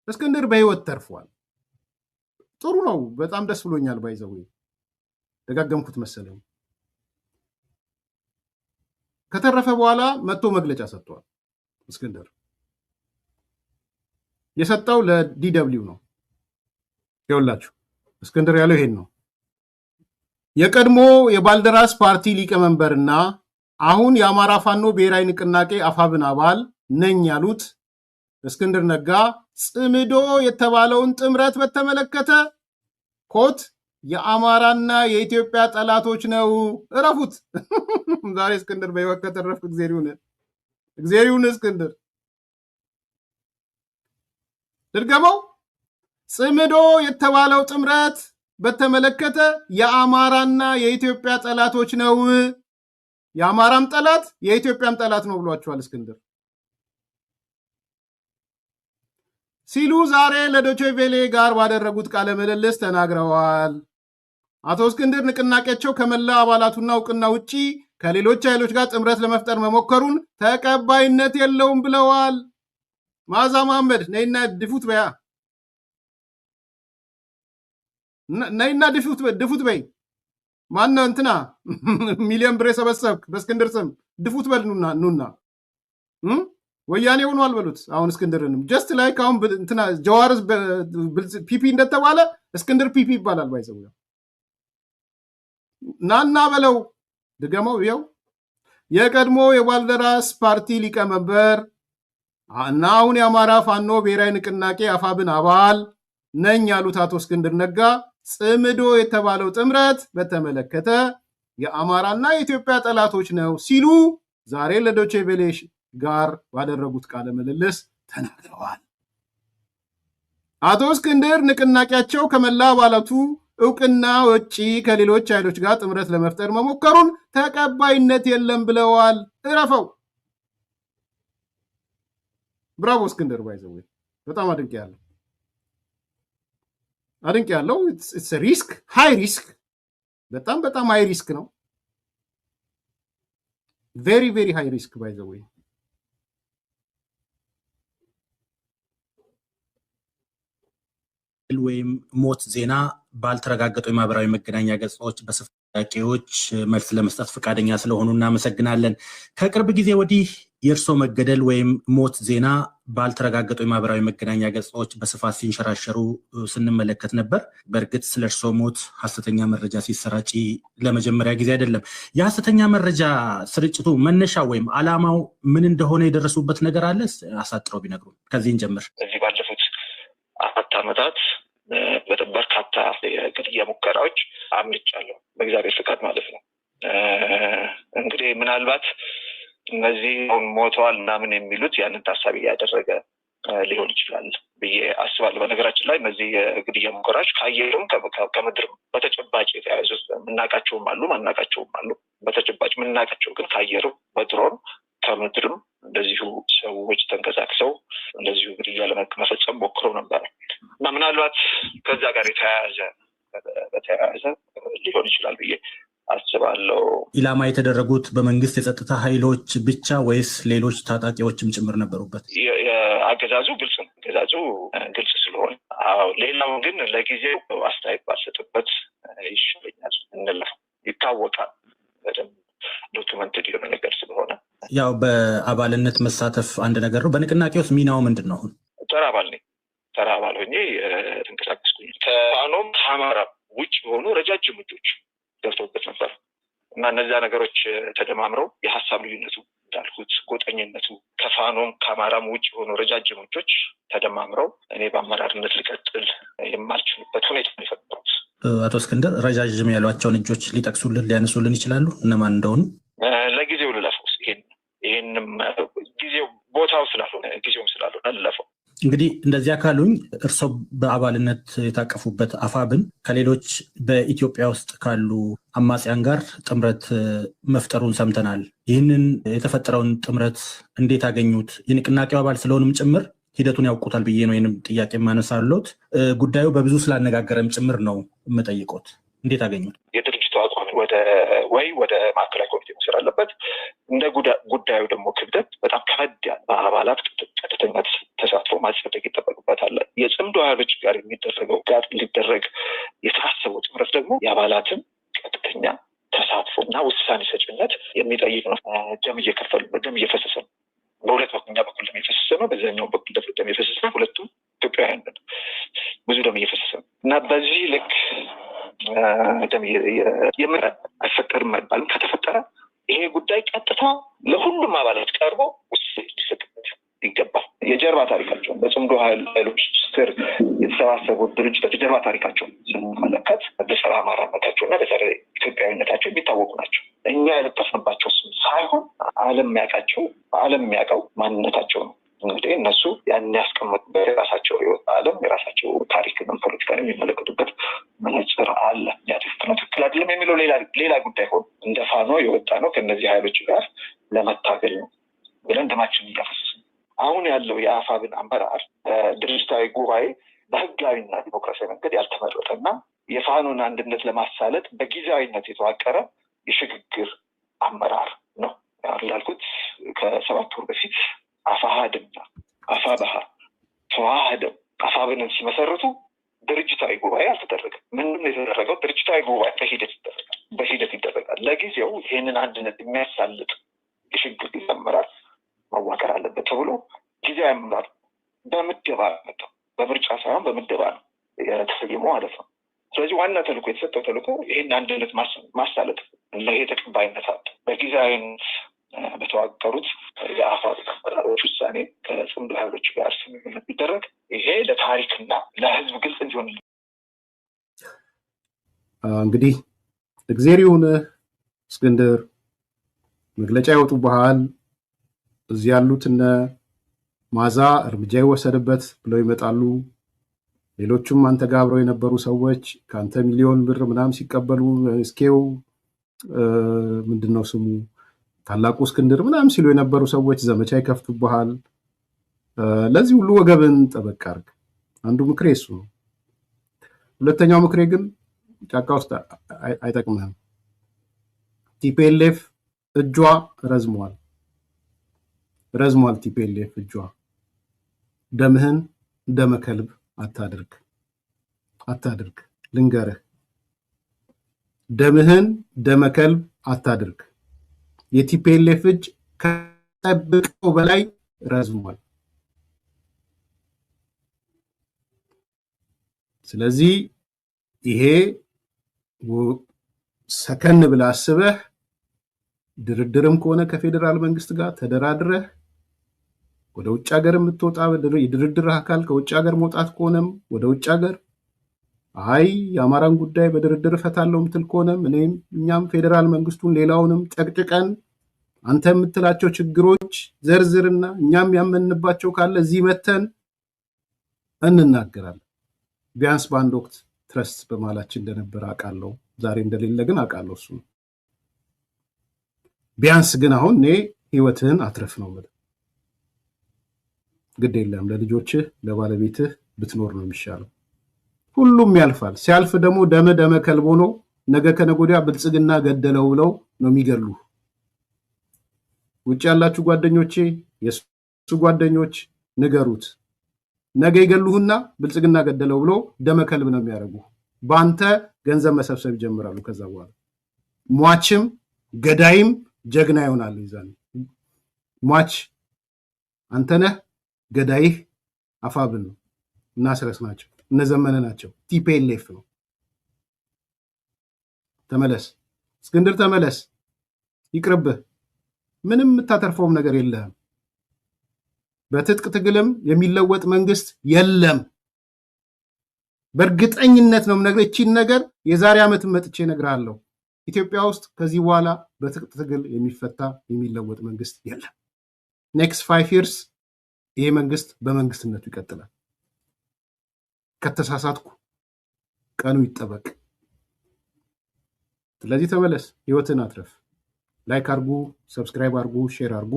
እስክንድር በህይወት ተርፏል። ጥሩ ነው። በጣም ደስ ብሎኛል። ባይዘው ደጋገምኩት መሰለኝ። ከተረፈ በኋላ መጥቶ መግለጫ ሰጥቷል። እስክንድር የሰጠው ለዲደብሊው ነው። ይኸውላችሁ እስክንድር ያለው ይሄን ነው። የቀድሞ የባልደራስ ፓርቲ ሊቀመንበርና አሁን የአማራ ፋኖ ብሔራዊ ንቅናቄ አፋብን አባል ነኝ ያሉት እስክንድር ነጋ ጽምዶ የተባለውን ጥምረት በተመለከተ ኮት የአማራና የኢትዮጵያ ጠላቶች ነው። እረፉት። ዛሬ እስክንድር በህይወት ከተረፍክ እግዚአብሔር ይሁን። እስክንድር ድርገመው ጽምዶ የተባለው ጥምረት በተመለከተ የአማራና የኢትዮጵያ ጠላቶች ነው። የአማራም ጠላት የኢትዮጵያም ጠላት ነው ብሏቸዋል እስክንድር ሲሉ ዛሬ ለዶቼ ቬሌ ጋር ባደረጉት ቃለ ምልልስ ተናግረዋል። አቶ እስክንድር ንቅናቄያቸው ከመላ አባላቱና እውቅና ውጪ ከሌሎች ኃይሎች ጋር ጥምረት ለመፍጠር መሞከሩን ተቀባይነት የለውም ብለዋል። መዓዛ መሐመድ ነይና ድፉት በያ ነይና ድፉት በይ። ማነው እንትና ሚሊዮን ብር የሰበሰብክ በእስክንድር ስም ድፉት በል ኑና ወያኔ ሆኗል በሉት። አሁን እስክንድርንም ጀስት ላይክ አሁን እንትና ጀዋርስ ፒፒ እንደተባለ እስክንድር ፒፒ ይባላል። ባይዘው ናና በለው ድገመው። ይኸው የቀድሞ የባልደራስ ፓርቲ ሊቀመንበር እና አሁን የአማራ ፋኖ ብሔራዊ ንቅናቄ አፋብን አባል ነኝ ያሉት አቶ እስክንድር ነጋ ጽምዶ የተባለው ጥምረት በተመለከተ የአማራና የኢትዮጵያ ጠላቶች ነው ሲሉ ዛሬ ለዶቼ ቬሌ ጋር ባደረጉት ቃለ ምልልስ ተናግረዋል። አቶ እስክንድር ንቅናቄያቸው ከመላ አባላቱ እውቅና ውጪ ከሌሎች ኃይሎች ጋር ጥምረት ለመፍጠር መሞከሩን ተቀባይነት የለም ብለዋል። እረፈው። ብራቮ እስክንድር። ባይዘው በጣም አድንቅ ያለው ኢትስ ሪስክ ሃይ ሪስክ፣ በጣም ሃይ ሪስክ ነው። ቬሪ ቬሪ ሃይ ሪስክ ባይዘው ወይም ሞት ዜና ባልተረጋገጡ የማህበራዊ መገናኛ ገጾች በስፋቂዎች መልስ ለመስጠት ፈቃደኛ ስለሆኑ እናመሰግናለን። ከቅርብ ጊዜ ወዲህ የእርሶ መገደል ወይም ሞት ዜና ባልተረጋገጡ የማህበራዊ መገናኛ ገጾች በስፋት ሲንሸራሸሩ ስንመለከት ነበር። በእርግጥ ስለ እርሶ ሞት ሐሰተኛ መረጃ ሲሰራጭ ለመጀመሪያ ጊዜ አይደለም። የሐሰተኛ መረጃ ስርጭቱ መነሻ ወይም ዓላማው ምን እንደሆነ የደረሱበት ነገር አለ? አሳጥረው ቢነግሩ። ከዚህን ጀምር። እዚህ ባለፉት 4 ዓመታት በርካታ የግድያ ሙከራዎች አምልጫለሁ፣ በእግዚአብሔር ፍቃድ ማለት ነው። እንግዲህ ምናልባት እነዚህ ሞተዋል ምናምን የሚሉት ያንን ታሳቢ ያደረገ ሊሆን ይችላል ብዬ አስባለሁ። በነገራችን ላይ እነዚህ የግድያ ሙከራዎች ከአየሩም ከምድርም በተጨባጭ የተያያዙ የምናውቃቸውም አሉ ማናውቃቸውም አሉ። በተጨባጭ የምናውቃቸው ግን ከአየሩም በድሮን ከምድርም እንደዚሁ ሰዎች ተንቀሳቅሰው እንደዚሁ ግድያ ለመፈጸም ሞክረው ነበር እና ምናልባት ከዛ ጋር በተያያዘ ሊሆን ይችላል ብዬ አስባለሁ። ኢላማ የተደረጉት በመንግስት የጸጥታ ኃይሎች ብቻ ወይስ ሌሎች ታጣቂዎችም ጭምር ነበሩበት? አገዛዙ ግልጽ ስለሆነ፣ ሌላው ግን ለጊዜው አስተያየት ባልሰጥበት ይሻለኛል እንለፍ። ይታወቃል በደንብ ዶክመንትድ የሆነ ነገር ስለሆነ። ያው በአባልነት መሳተፍ አንድ ነገር ነው። በንቅናቄ ውስጥ ሚናው ምንድን ነው? ተራ አባል ሆኜ ተንቀሳቀስኩኝ። ከፋኖም ከአማራ ውጭ የሆኑ ረጃጅም እጆች ገብተውበት ነበር እና እነዚያ ነገሮች ተደማምረው የሀሳብ ልዩነቱ እንዳልኩት ጎጠኝነቱ ከፋኖም ከአማራም ውጭ የሆኑ ረጃጅም እጆች ተደማምረው እኔ በአመራርነት ልቀጥል የማልችልበት ሁኔታ ነው የፈጠሩት። አቶ እስክንድር ረጃጅም ያሏቸውን እጆች ሊጠቅሱልን ሊያነሱልን ይችላሉ? እነማን እንደሆኑ? ለጊዜው ልለፈው። ይህንም ጊዜው ቦታው ስላልሆነ ጊዜውም ስላልሆነ ልለፈው። እንግዲህ እንደዚያ ካሉኝ እርስዎ በአባልነት የታቀፉበት አፋብን ከሌሎች በኢትዮጵያ ውስጥ ካሉ አማጽያን ጋር ጥምረት መፍጠሩን ሰምተናል። ይህንን የተፈጠረውን ጥምረት እንዴት አገኙት? የንቅናቄው አባል ስለሆኑም ጭምር ሂደቱን ያውቁታል ብዬ ነው ይህንም ጥያቄ የማነሳሎት። ጉዳዩ በብዙ ስላነጋገረም ጭምር ነው የምጠይቆት። እንዴት አገኙት? የድርጅቱ አቋም ወደ ማዕከላዊ ኮሚቴ መሰር አለበት። እንደ ጉዳዩ ደግሞ ክብደት በጣም ከበድ ያለ በአባላት ቀጥተኛ ተሳትፎ ማጽደቅ ይጠበቅበታል። የጽምዶ ኃይሎች ጋር የሚደረገው ጋር ሊደረግ የታሰበው ጥምረት ደግሞ የአባላትን ቀጥተኛ ተሳትፎና ውሳኔ ሰጭነት የሚጠይቅ ነው። ደም እየፈሰሰ ነው። በሁለት በኩል በኩል ደም እየፈሰሰ ነው፣ በዛኛው በኩል ደም እየፈሰሰ ነው። ሁለቱም ኢትዮጵያውያን ነው። ብዙ ደም እየፈሰሰ ነው እና በዚህ ልክ ደም አይፈጠርም አይባልም። ከተፈጠረ ይሄ ጉዳይ ቀጥታ ለሁሉም አባላት ቀርቦ ውሳኔ ሊሰጥበት ይገባል። የጀርባ ታሪካቸውን በጽምዶ ኃይሎች ስር የተሰባሰቡት ድርጅቶች የጀርባ ታሪካቸውን ስንመለከት በጸረ አማራነታቸው እና በጸረ ኢትዮጵያዊነታቸው የሚታወቁ ናቸው። እኛ የለጠፍንባቸው ስም ሳይሆን ዓለም የሚያውቀው ማንነታቸው ነው። እንግዲህ እነሱ ያን ያስቀመጡበት የራሳቸው ህይወት ዓለም የራሳቸው ታሪክንም ፖለቲካን የሚመለከቱበት መነጽር አለ። ያ ትክክል አይደለም የሚለው ሌላ ጉዳይ ሆኖ እንደ ፋኖ የወጣ ነው ከእነዚህ ኃይሎች ጋር ለመታገል ነው ብለን ደማችን እያፈሰስን አሁን ያለው የአፋብን አመራር ድርጅታዊ ጉባኤ በህጋዊና ዲሞክራሲያዊ መንገድ ያልተመረጠና የፋኖን አንድነት ለማሳለጥ በጊዜያዊነት የተዋቀረ የሽግግር አመራር ነው። እንዳልኩት ከ7 ወር በፊት አፋሃድና አፋባሃ ተዋህደው አፋብንን ሲመሰርቱ ድርጅታዊ ጉባኤ አልተደረገም። ምንም የተደረገው ድርጅታዊ ጉባኤ በሂደት ይደረጋል። ለጊዜው ይህንን አንድነት የሚያሳልጥ የሽግግር አመራር መዋቀር አለበት ተብሎ ጊዜያዊ አመራር በምደባ ነው፣ በምርጫ ሳይሆን በምደባ ነው የተሰየመው ማለት ነው። ስለዚህ ዋና ተልዕኮ የተሰጠው ተልዕኮ ይህን አንድነት ማሳለጥ ለይሄ ተቀባይነት አለ። በጊዜያዊነት በተዋቀሩት የአፋብ አመራሮች ውሳኔ ከጽምዶ ኃይሎች ጋር ስምምነት ቢደረግ ይሄ ለታሪክና ለህዝብ ግልጽ እንዲሆን እንግዲህ እግዜር ይሁን እስክንድር መግለጫ ያወጡብሃል። እዚህ ያሉት እነ ማዛ እርምጃ ይወሰድበት ብለው ይመጣሉ። ሌሎቹም አንተ ጋር አብረው የነበሩ ሰዎች ከአንተ ሚሊዮን ብር ምናምን ሲቀበሉ እስኬው ምንድነው ስሙ ታላቁ እስክንድር ምናምን ሲሉ የነበሩ ሰዎች ዘመቻ ይከፍቱብሃል። ለዚህ ሁሉ ወገብን ጠበቅ አድርግ። አንዱ ምክሬ እሱ ነው። ሁለተኛው ምክሬ ግን ጫካ ውስጥ አይጠቅምህም። ቲፒኤልኤፍ እጇ ረዝሟል። ቲፒኤልኤፍ እጇ ደምህን ደመከልብ አታድርግ። ልንገርህ፣ ደምህን ደመከልብ አታድርግ። የቲፒኤልኤፍ እጅ ከጠብቀው በላይ ረዝሟል። ስለዚህ ይሄ ሰከን ብለህ አስበህ ድርድርም ከሆነ ከፌዴራል መንግስት ጋር ተደራድረህ ወደ ውጭ ሀገር የምትወጣ የድርድር አካል ከውጭ ሀገር መውጣት ከሆነም ወደ ውጭ ሀገር አይ የአማራን ጉዳይ በድርድር እፈታለሁ ምትል ከሆነም እኛም ፌዴራል መንግስቱን ሌላውንም ጨቅጭቀን አንተ የምትላቸው ችግሮች ዘርዝርና እኛም ያመንባቸው ካለ እዚህ መተን እንናገራለን። ቢያንስ በአንድ ወቅት ትረስት በማላችን እንደነበረ አውቃለሁ። ዛሬ እንደሌለ ግን አውቃለሁ። እሱ ቢያንስ ግን አሁን እኔ ህይወትህን አትረፍ ነው የምልህ። ግድ የለም ለልጆችህ ለባለቤትህ ብትኖር ነው የሚሻለው። ሁሉም ያልፋል። ሲያልፍ ደግሞ ደመ ከልቦ ነው። ነገ ከነገ ወዲያ ብልጽግና ገደለው ብለው ነው የሚገሉ። ውጭ ያላችሁ ጓደኞቼ፣ የሱ ጓደኞች ንገሩት። ነገ ይገሉህና ብልጽግና ገደለው ብሎ ደመ ከልብ ነው የሚያደርጉ። በአንተ ገንዘብ መሰብሰብ ይጀምራሉ። ከዛ በኋላ ሟችም ገዳይም ጀግና ይሆናል። ይዛል ሟች አንተ ነህ፣ ገዳይህ አፋብን ነው እና ስረስ ናቸው እነዘመነ ናቸው። ቲፒኤልኤፍ ነው። ተመለስ እስክንድር ተመለስ። ይቅርብህ። ምንም የምታተርፈውም ነገር የለህም። በትጥቅ ትግልም የሚለወጥ መንግስት የለም። በእርግጠኝነት ነው የምነግርህ። እቺን ነገር የዛሬ ዓመት መጥቼ እነግርሃለሁ። ኢትዮጵያ ውስጥ ከዚህ በኋላ በትጥቅ ትግል የሚፈታ የሚለወጥ መንግስት የለም። ኔክስት 5 years ይሄ መንግስት በመንግስትነቱ ይቀጥላል። ከተሳሳትኩ ቀኑ ይጠበቅ። ስለዚህ ተመለስ፣ ህይወትን አትረፍ። ላይክ አርጉ፣ ሰብስክራይብ አርጉ፣ ሼር አርጉ።